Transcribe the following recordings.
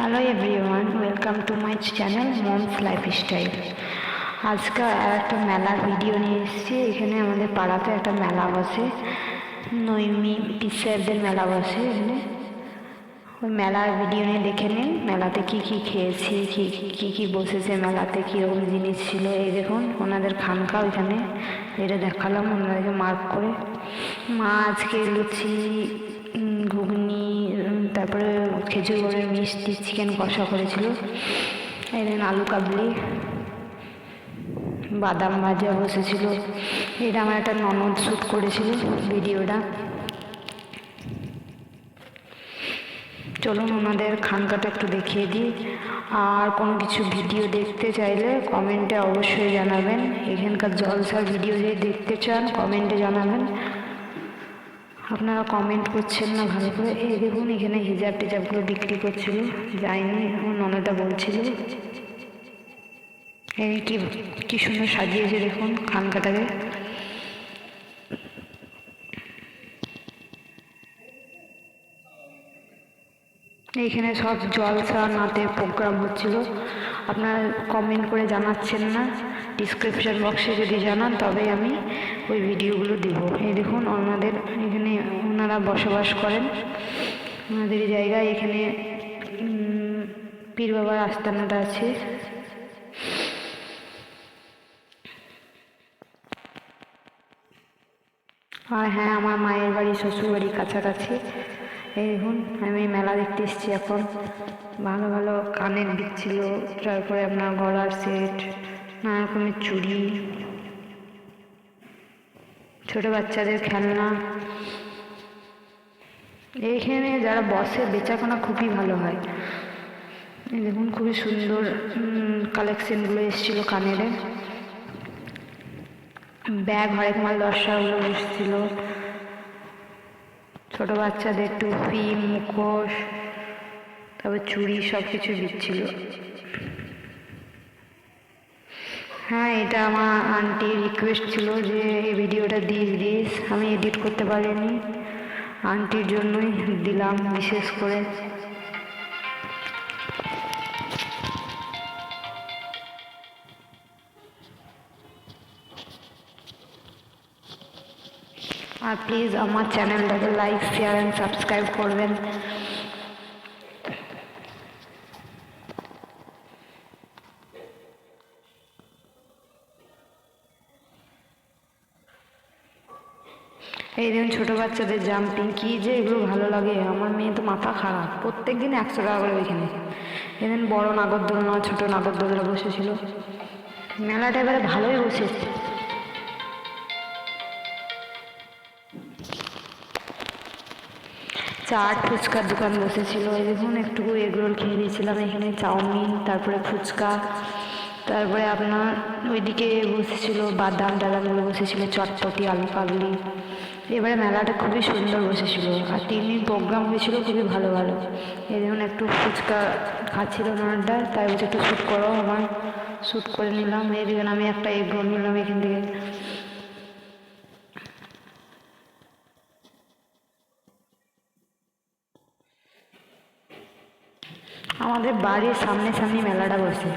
Hello everyone, welcome to my channel moms lifestyle. আজকে আর একটা মেলার ভিডিও নিয়ে এসেছি। এখানে আমাদের পাড়াতে একটা মেলা বসে, নৈমি পিসারদের মেলা বসে এখানে। ওই মেলার ভিডিও নিয়ে দেখে নিন, মেলাতে কি কি খেয়েছি, কি বসেছে মেলাতে, কীরকম জিনিস ছিল। এই দেখুন ওনাদের খানকা ওইখানে, এটা দেখালাম ওনাদেরকে মার্ক করে। মা আজকে লুচি, ঘুগনি, তারপরে খেজুর গুড়ের মিষ্টি, চিকেন কষা করেছিল। এদিন আলু কাবলি, বাদাম ভাজা বসেছিল। এটা আমার একটা ননদ শ্যুট করেছিল ভিডিওটা। চলুন ওনাদের খানকাটা একটু দেখিয়ে দিই। আর কোনো কিছু ভিডিও দেখতে চাইলে কমেন্টে অবশ্যই জানাবেন। এখানকার জলসার ভিডিও যদি দেখতে চান কমেন্টে জানাবেন। আপনারা কমেন্ট করছেন না ভালো করে। এই দেখুন এখানে হিজাব টিজাবগুলো বিক্রি করছিল, যায়নি, আমার ননদটা বলছিল। এই কি সুন্দর সাজিয়েছে দেখুন খানকাটাকে। এইখানে সব জলসা নাতের প্রোগ্রাম হচ্ছিল। আপনারা কমেন্ট করে জানাচ্ছেন না, ডিসক্রিপশন বক্সে যদি জানান তবে আমি ওই ভিডিওগুলো দেব। এই দেখুন ওনাদের এখানে ওনারা বসবাস করেন, ওনাদের জায়গায়। এখানে পীর বাবার আস্তানাটা আছে। আর হ্যাঁ, আমার মায়ের বাড়ি শ্বশুর বাড়ি কাছাকাছি। এই দেখুন আমি মেলা দেখতে এসেছি এখন। ভালো ভালো কানের দিচ্ছিল, তারপরে আপনার গলার সেট, নানা রকমের চুড়ি, ছোট বাচ্চাদের খেলনা। এইখানে যারা বসে বেচাকেনা খুবই ভালো হয়। এই দেখুন খুবই সুন্দর কালেকশনগুলো এসেছিলো কানের। ব্যাগ হরেক মাল 10 টাকাগুলো বসছিল। ছোট বাচ্চাদের টুপি, মুখোশ, তারপর চুড়ি, সব কিছু দিচ্ছিল। হ্যাঁ, এটা আমার আন্টির রিকোয়েস্ট ছিল যে এই ভিডিওটা দিস। আমি এডিট করতে পারিনি, আন্টির জন্যই দিলাম বিশেষ করে। আর প্লিজ আমার চ্যানেলটাকে লাইক, শেয়ার অ্যান্ড সাবস্ক্রাইব করবেন। এই দিন ছোটো বাচ্চাদের জাম্পিং, কি যে এগুলো ভালো লাগে। আমার মেয়ে তো মাথা খারাপ, প্রত্যেক দিন 100 টাকা করে ওইখানে। এদিন বড় নাগরদোলনা, ছোটো নাগরদোলনা বসেছিল। মেলাটা এবারে ভালোই বসেছে। চাট ফুচকার দোকান বসেছিল। এই দেখুন একটু এগরোল খেয়ে নিয়েছিলাম এখানে, চাউমিন, তারপরে ফুচকা, তারপরে আপনার ওইদিকে বসেছিল বাদাম টাদামগুলো বসেছিল, চটপটি, আলু কাবলি। এবারে মেলাটা খুবই সুন্দর বসেছিল। আর 3 দিন প্রোগ্রাম হয়েছিল খুবই ভালো ভালো। এই দেখুন একটু ফুচকা খাচ্ছিল ওনারটা, তাই বলছে একটু শ্যুট করো। আমার শ্যুট করে নিলাম। এই দেখুন আমি একটা এগরোল নিলাম এখান থেকে। আমাদের বাড়ির সামনে মেলাটা বসে।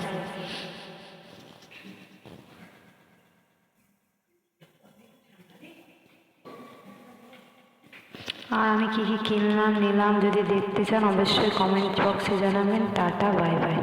আর আমি কি কি কিনলাম নিলাম যদি দেখতে চান অবশ্যই কমেন্ট বক্সে জানাবেন। Tata, bye bye.